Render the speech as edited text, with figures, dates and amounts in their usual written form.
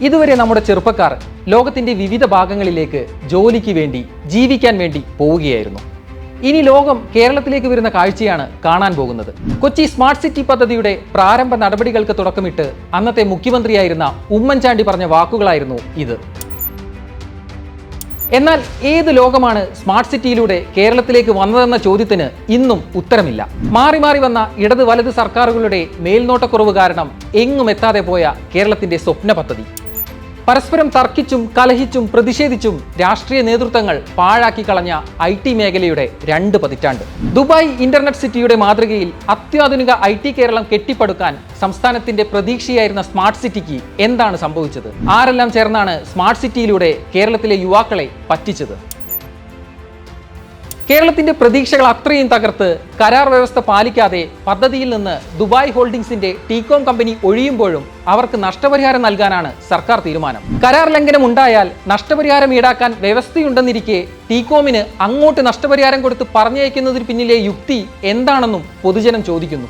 ഇതുവരെ നമ്മുടെ ചെറുപ്പക്കാർ ലോകത്തിന്റെ വിവിധ ഭാഗങ്ങളിലേക്ക് ജോലിക്ക് വേണ്ടി ജീവിക്കാൻ വേണ്ടി പോവുകയായിരുന്നു. ഇനി ലോകം കേരളത്തിലേക്ക് വരുന്ന കാഴ്ചയാണ് കാണാൻ പോകുന്നത്. കൊച്ചി സ്മാർട്ട് സിറ്റി പദ്ധതിയുടെ പ്രാരംഭ നടപടികൾക്ക് തുടക്കമിട്ട് അന്നത്തെ മുഖ്യമന്ത്രിയായിരുന്ന ഉമ്മൻചാണ്ടി പറഞ്ഞ വാക്കുകളായിരുന്നു ഇത്. എന്നാൽ ഏത് ലോകമാണ് സ്മാർട്ട് സിറ്റിയിലൂടെ കേരളത്തിലേക്ക് വന്നതെന്ന ചോദ്യത്തിന് ഇന്നും ഉത്തരമില്ല. മാറി മാറി വന്ന ഇടത് വലത് സർക്കാരുകളുടെ മേൽനോട്ടക്കുറവ് കാരണം എങ്ങും എത്താതെ പോയ കേരളത്തിന്റെ സ്വപ്ന പദ്ധതി പരസ്പരം തർക്കിച്ചും കലഹിച്ചും പ്രതിഷേധിച്ചും രാഷ്ട്രീയ നേതൃത്വങ്ങൾ പാഴാക്കി കളഞ്ഞ IT മേഖലയുടെ 2 പതിറ്റാണ്ട്. ദുബായ് ഇന്റർനെറ്റ് സിറ്റിയുടെ മാതൃകയിൽ അത്യാധുനിക IT കേരളം കെട്ടിപ്പടുക്കാൻ സംസ്ഥാനത്തിന്റെ പ്രതീക്ഷയായിരുന്ന സ്മാർട്ട് സിറ്റിക്ക് എന്താണ് സംഭവിച്ചത്? ആരെല്ലാം ചേർന്നാണ് സ്മാർട്ട് സിറ്റിയിലൂടെ കേരളത്തിലെ യുവാക്കളെ പറ്റിച്ചത്? കേരളത്തിന്റെ പ്രതീക്ഷകൾ അത്രയും തകർത്ത് കരാർ വ്യവസ്ഥ പാലിക്കാതെ പദ്ധതിയിൽ നിന്ന് ദുബായ് ഹോൾഡിംഗ്സിന്റെ ടീകോം കമ്പനി ഒഴിയുമ്പോഴും അവർക്ക് നഷ്ടപരിഹാരം നൽകാനാണ് സർക്കാർ തീരുമാനം. കരാർ ലംഘനം ഉണ്ടായാൽ നഷ്ടപരിഹാരം ഈടാക്കാൻ വ്യവസ്ഥയുണ്ടെന്നിരിക്കെ ടീകോമിന് അങ്ങോട്ട് നഷ്ടപരിഹാരം കൊടുത്ത് പറഞ്ഞയക്കുന്നതിന് പിന്നിലെ യുക്തി എന്താണെന്നും പൊതുജനം ചോദിക്കുന്നു.